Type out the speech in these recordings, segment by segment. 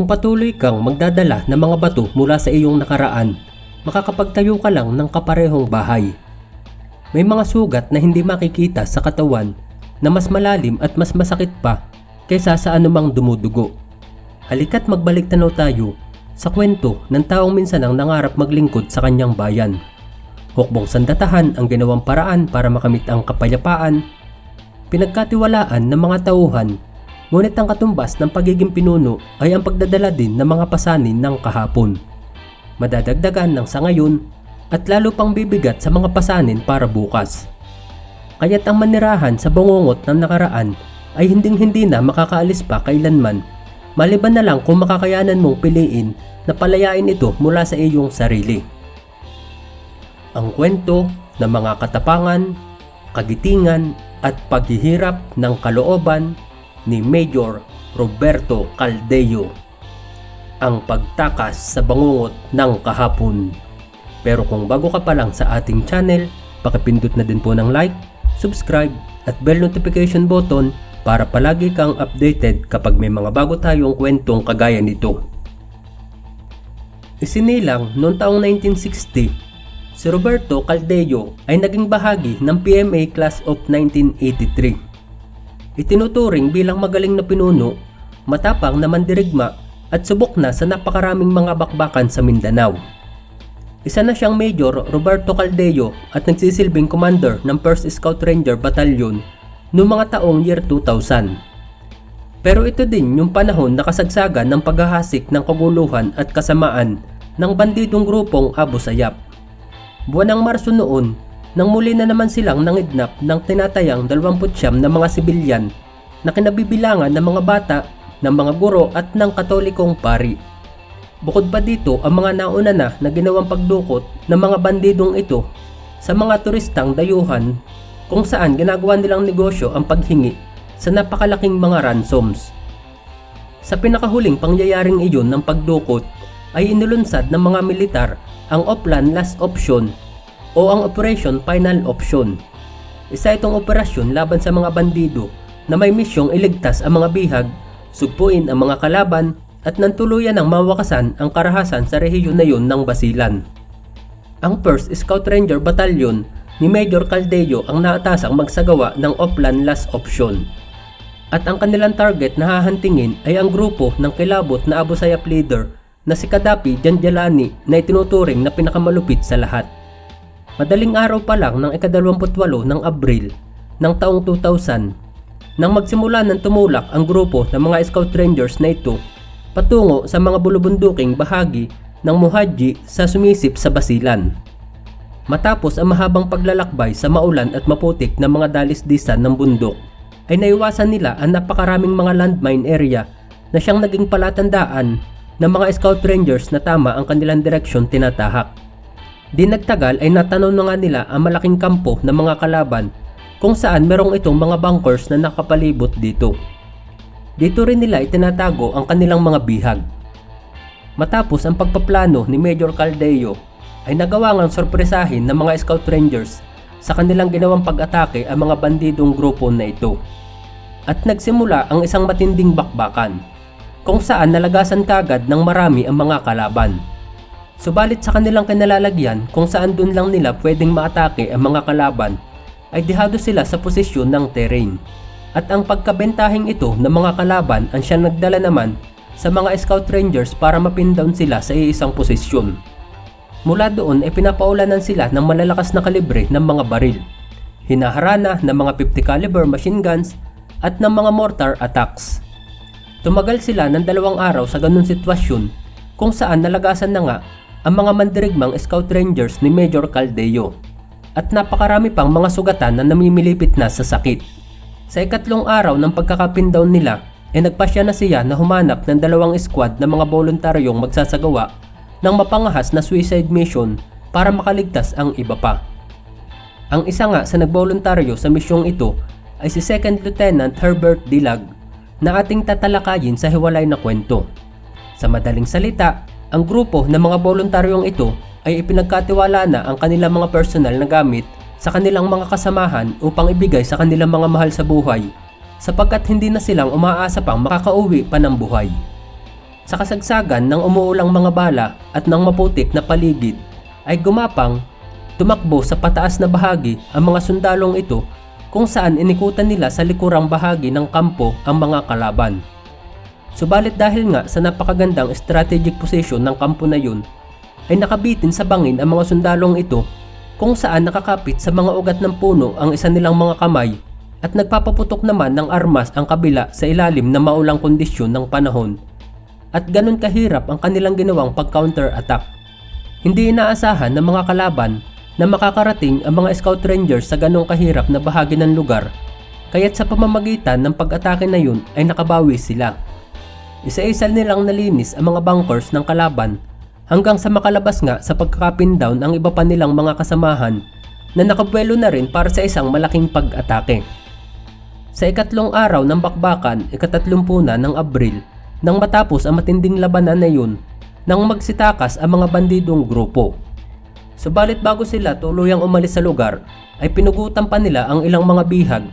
Kung patuloy kang magdadala ng mga bato mula sa iyong nakaraan, makakapagtayo ka lang ng kaparehong bahay. May mga sugat na hindi makikita sa katawan na mas malalim at mas masakit pa kaysa sa anumang dumudugo. Halika't magbalik tanaw tayo sa kwento ng taong minsan ang nangarap maglingkod sa kanyang bayan. Hukbong sandatahan ang ginawang paraan para makamit ang kapayapaan. Pinagkatiwalaan ng mga tauhan, ngunit ang katumbas ng pagiging pinuno ay ang pagdadala din ng mga pasanin ng kahapon. Madadagdagan ng sa ngayon at lalo pang bibigat sa mga pasanin para bukas. Kaya't ang manirahan sa bangungot ng nakaraan ay hinding-hindi na makakaalis pa kailanman, maliban na lang kung makakayanan mong piliin na palayain ito mula sa iyong sarili. Ang kwento ng mga katapangan, kagitingan at paghihirap ng kalooban ni Major Roberto Caldeo. Ang pagtakas sa bangungot ng kahapon. Pero kung bago ka pa lang sa ating channel, pakipindot na din po ng like, subscribe at bell notification button para palagi kang updated kapag may mga bago tayong kwentong kagaya nito. Isinilang noong taong 1960, si Roberto Caldeo ay naging bahagi ng PMA Class of 1983. Itinuturing bilang magaling na pinuno, matapang na mandirigma at subok na sa napakaraming mga bakbakan sa Mindanao. Isa na siyang Major Roberto Caldeo at nagsisilbing commander ng 1st Scout Ranger Battalion noong mga taong year 2000. Pero ito din yung panahon na kasagsagan ng paghahasik ng kaguluhan at kasamaan ng bandidong grupong Abu Sayyaf. Buwan ng Marso noon, nang muli na naman silang nangidnap ng tinatayang 29 na mga sibilyan na kinabibilangan ng mga bata, ng mga guro at ng katolikong pari. Bukod pa dito ang mga nauna na ginawang pagdukot ng mga bandidong ito sa mga turistang dayuhan kung saan ginagawa nilang negosyo ang paghingi sa napakalaking mga ransoms. Sa pinakahuling pangyayaring iyon ng pagdukot ay inulunsad ng mga militar ang Oplan Last Option o ang Operation Final Option. Isa itong operasyon laban sa mga bandido na may misyong iligtas ang mga bihag, sugpuin ang mga kalaban at nantuluyan ng mawakasan ang karahasan sa rehiyon na yun ng Basilan. Ang 1st Scout Ranger Battalion ni Major Caldeo ang naatasang magsagawa ng Oplan Last Option. At ang kanilang target na hahantingin ay ang grupo ng kilabot na Abu Sayyaf leader na si Kadapi Janjalani na itinuturing na pinakamalupit sa lahat. Madaling araw pa lang ng ika-28 ng Abril ng taong 2000 nang magsimula ng tumulak ang grupo ng mga Scout Rangers na ito patungo sa mga bulubunduking bahagi ng Muhadji sa sumisip sa Basilan. Matapos ang mahabang paglalakbay sa maulan at maputik na mga dalisdisan ng bundok, ay naiwasan nila ang napakaraming mga landmine area na siyang naging palatandaan ng mga Scout Rangers na tama ang kanilang direksyon tinatahak. Di nagtagal ay natanaw na nga nila ang malaking kampo ng mga kalaban kung saan merong itong mga bunkers na nakapalibot dito. Dito rin nila itinatago ang kanilang mga bihag. Matapos ang pagpaplano ni Major Caldeo, ay nagawa ngang sorpresahin ng mga Scout Rangers sa kanilang ginawang pag-atake ang mga bandidong grupo na ito. At nagsimula ang isang matinding bakbakan, kung saan nalagasan kagad ng marami ang mga kalaban. Subalit sa kanilang kinalalagyan kung saan dun lang nila pwedeng maatake ang mga kalaban, ay dihado sila sa posisyon ng terrain. At ang pagkabentahing ito ng mga kalaban ang siyang nagdala naman sa mga Scout Rangers para mapin down sila sa iisang posisyon. Mula doon ay pinapaulanan sila ng malalakas na kalibre ng mga baril, hinaharana ng mga 50 caliber machine guns at ng mga mortar attacks. Tumagal sila ng 2 araw sa ganung sitwasyon kung saan nalagasan na nga ang mga mandirigmang Scout Rangers ni Major Caldeo at napakarami pang mga sugatan na namimilipit na sa sakit. Sa ikatlong araw ng pagkakapindown nila ay nagpasya na siya na humanap ng 2 squad na mga voluntaryong magsasagawa ng mapangahas na suicide mission para makaligtas ang iba pa. Ang isa nga sa nagboluntaryo sa misyong ito ay si 2nd Lieutenant Herbert Dilag na ating tatalakayin sa hiwalay na kwento. Sa madaling salita, ang grupo ng mga voluntaryong ito ay ipinagkatiwala na ang kanilang mga personal na gamit sa kanilang mga kasamahan upang ibigay sa kanilang mga mahal sa buhay sapagkat hindi na silang umaasa pang makakauwi pa ng buhay. Sa kasagsagan ng umuulang mga bala at ng maputik na paligid ay gumapang, tumakbo sa pataas na bahagi ang mga sundalong ito kung saan inikutan nila sa likurang bahagi ng kampo ang mga kalaban. Subalit dahil nga sa napakagandang strategic position ng kampo na yun, ay nakabitin sa bangin ang mga sundalong ito kung saan nakakapit sa mga ugat ng puno ang isa nilang mga kamay at nagpapaputok naman ng armas ang kabila sa ilalim na maulang kondisyon ng panahon. At ganun kahirap ang kanilang ginawang pag-counter-attack. Hindi inaasahan ng mga kalaban na makakarating ang mga Scout Rangers sa ganong kahirap na bahagi ng lugar, kaya't sa pamamagitan ng pag-atake na yun ay nakabawi sila. Isa-isa nilang nalinis ang mga bunkers ng kalaban hanggang sa makalabas nga sa pagkakapin down ang iba pa nilang mga kasamahan na nakabuelo na rin para sa isang malaking pag-atake. Sa ikatlong araw ng bakbakan, 30 ng Abril, nang matapos ang matinding labanan na yun, nang magsitakas ang mga bandidong grupo. Subalit bago sila tuluyang umalis sa lugar, ay pinugutan pa nila ang ilang mga bihag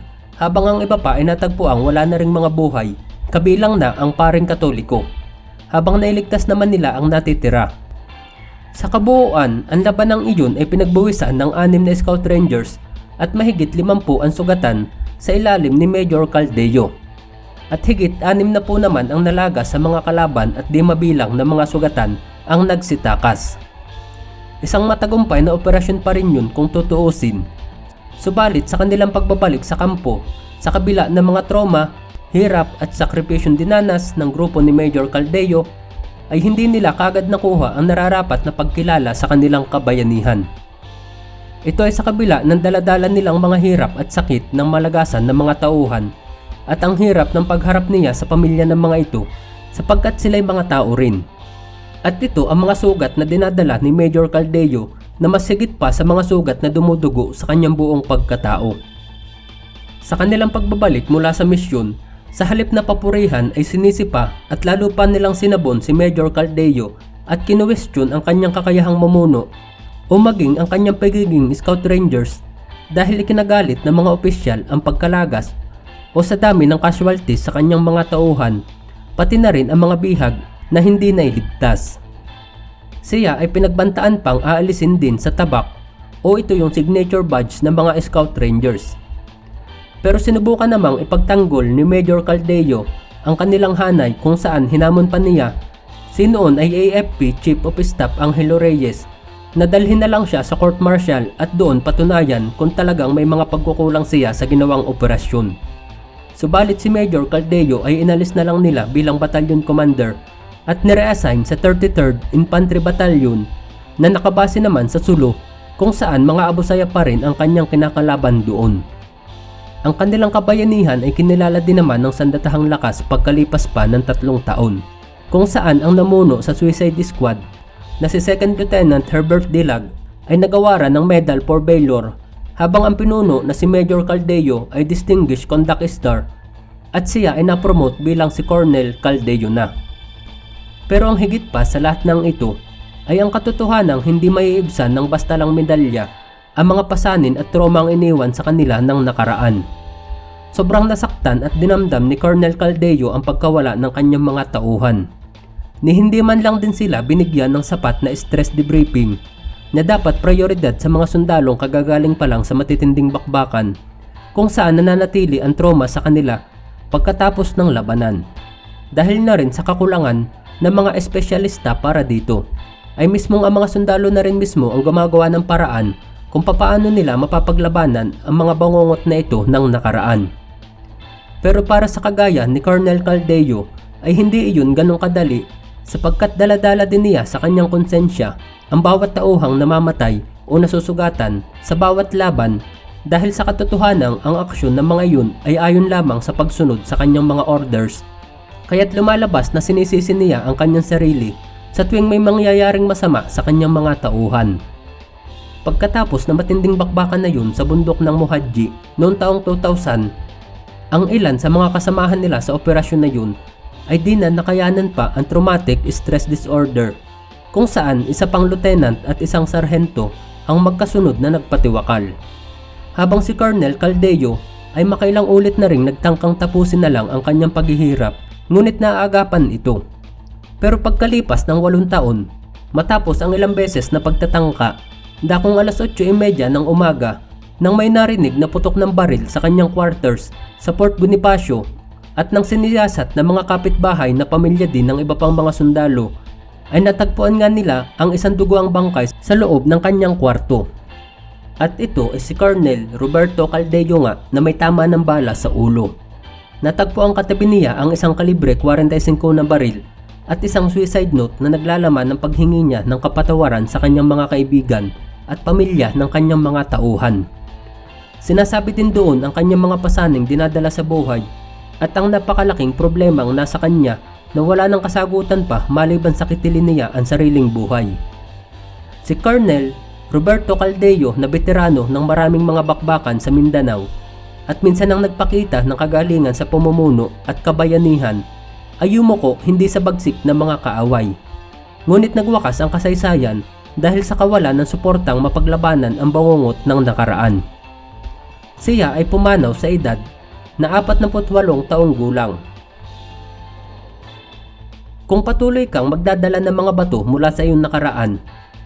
habang ang iba pa ay natagpuang wala na ring mga buhay, kabilang na ang paring Katoliko, habang nailigtas naman nila ang natitira. Sa kabuuan, ang labanang iyon ay pinagbuwisan ng 6 na Scout Rangers at mahigit 50 ang sugatan sa ilalim ni Major Caldeo. At higit 6 naman ang nalagas sa mga kalaban at di mabilang na mga sugatan ang nagsitakas. Isang matagumpay na operasyon pa rin yun kung tutuusin. Subalit sa kanilang pagbabalik sa kampo, sa kabila ng mga trauma, hirap at sakripisyong dinanas ng grupo ni Major Caldeo, ay hindi nila kagad nakuha ang nararapat na pagkilala sa kanilang kabayanihan. Ito ay sa kabila ng daladala nilang mga hirap at sakit ng malagasan ng mga tauhan at ang hirap ng pagharap niya sa pamilya ng mga ito sapagkat sila'y mga tao rin. At ito ang mga sugat na dinadala ni Major Caldeo na mas higit pa sa mga sugat na dumudugo sa kanyang buong pagkatao. Sa kanilang pagbabalik mula sa misyon, sa halip na papurihan ay sinisipa at lalo pa nilang sinabon si Major Caldeo at kinuwestiyon ang kanyang kakayahang mamuno o maging ang kanyang pagiging Scout Rangers dahil ikinagalit ng mga opisyal ang pagkalagas o sa dami ng casualties sa kanyang mga tauhan, pati na rin ang mga bihag na hindi nailigtas. Siya ay pinagbantaan pang aalisin din sa tabak o ito yung signature badge ng mga Scout Rangers. Pero sinubukan namang ipagtanggol ni Major Caldeo ang kanilang hanay kung saan hinamon pa niya si noon ay AFP Chief of Staff Angelo Reyes na dalhin na lang siya sa court martial at doon patunayan kung talagang may mga pagkukulang siya sa ginawang operasyon. Subalit si Major Caldeo ay inalis na lang nila bilang battalion commander at nireassign sa 33rd Infantry Battalion na nakabase naman sa Sulu kung saan mga abusaya pa rin ang kanyang kinakalaban doon. Ang kanilang kabayanihan ay kinilala din naman ng sandatahang lakas pagkalipas pa ng 3 taon, kung saan ang namuno sa Suicide Squad na si 2nd Lieutenant Herbert Dilag ay nagawaran ng Medal for Valor habang ang pinuno na si Major Caldeo ay Distinguished Conduct Star at siya ay napromote bilang si Colonel Caldeo na. Pero ang higit pa sa lahat ng ito ay ang katotohanang hindi maiibsan ng basta lang medalya ang mga pasanin at trauma ang iniwan sa kanila ng nakaraan. Sobrang nasaktan at dinamdam ni Colonel Caldeo ang pagkawala ng kanyang mga tauhan. Ni hindi man lang din sila binigyan ng sapat na stress debriefing na dapat prioridad sa mga sundalong kagagaling pa lang sa matitinding bakbakan kung saan nananatili ang trauma sa kanila pagkatapos ng labanan. Dahil na rin sa kakulangan ng mga espesyalista para dito, ay mismong ang mga sundalo na rin mismo ang gumagawa ng paraan kung papaano nila mapapaglabanan ang mga bangungot na ito ng nakaraan. Pero para sa kagaya ni Colonel Caldeo ay hindi iyon ganong kadali sapagkat daladala din niya sa kanyang konsensya ang bawat tauhang namamatay o nasusugatan sa bawat laban dahil sa katotohanang ang aksyon ng mga iyon ay ayon lamang sa pagsunod sa kanyang mga orders. Kaya't lumalabas na sinisisi niya ang kanyang sarili sa tuwing may mangyayaring masama sa kanyang mga tauhan. Pagkatapos na matinding bakbakan na yun sa bundok ng Mohadji noong taong 2000, ang ilan sa mga kasamahan nila sa operasyon na yun ay di na nakayanan pa ang traumatic stress disorder kung saan isa pang lieutenant at isang sarhento ang magkasunod na nagpatiwakal. Habang si Colonel Caldeo ay makailang ulit na ring nagtangkang tapusin na lang ang kanyang paghihirap ngunit naaagapan ito. Pero pagkalipas ng 8 taon, matapos ang ilang beses na pagtatangka, dakong alas 8:30 ng umaga nang may narinig na putok ng baril sa kanyang quarters sa Fort Bonifacio at nang siniyasat ng mga kapitbahay na pamilya din ng iba pang mga sundalo, ay natagpuan nga nila ang isang duguang bangkay sa loob ng kanyang kwarto. At ito ay si Colonel Roberto Caldeyo nga na may tama ng bala sa ulo. Natagpuan katabi niya ang isang kalibre 45 na baril at isang suicide note na naglalaman ng paghingi niya ng kapatawaran sa kanyang mga kaibigan at pamilya ng kanyang mga tauhan. Sinasabi din doon ang kanyang mga pasaning dinadala sa buhay at ang napakalaking problemang nasa kanya na wala ng kasagutan pa maliban sa kitilin niya ang sariling buhay. Si Colonel Roberto Caldeyo na veterano ng maraming mga bakbakan sa Mindanao at minsan ang nagpakita ng kagalingan sa pamumuno at kabayanihan ay yumuko hindi sa bagsik ng mga kaaway. Ngunit nagwakas ang kasaysayan dahil sa kawalan ng suportang mapaglabanan ang bangungot ng nakaraan. Siya ay pumanaw sa edad na 48 taong gulang. Kung patuloy kang magdadala ng mga bato mula sa iyong nakaraan,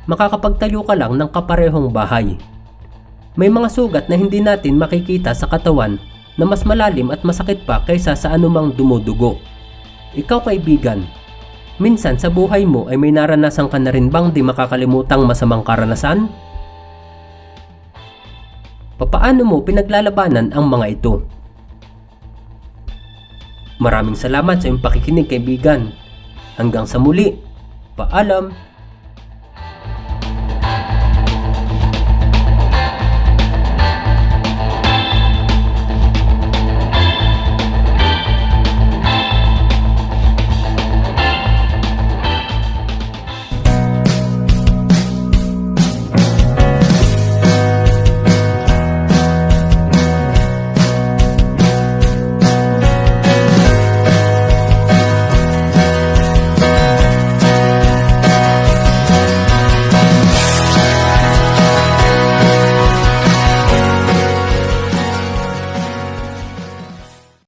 makakapagtayo ka lang ng kaparehong bahay. May mga sugat na hindi natin makikita sa katawan na mas malalim at masakit pa kaysa sa anumang dumudugo. Ikaw kaibigan, minsan sa buhay mo ay may naranasan ka na rin bang di makakalimutang masamang karanasan? Papaano mo pinaglalabanan ang mga ito? Maraming salamat sa iyong pakikinig kaibigan. Hanggang sa muli, paalam!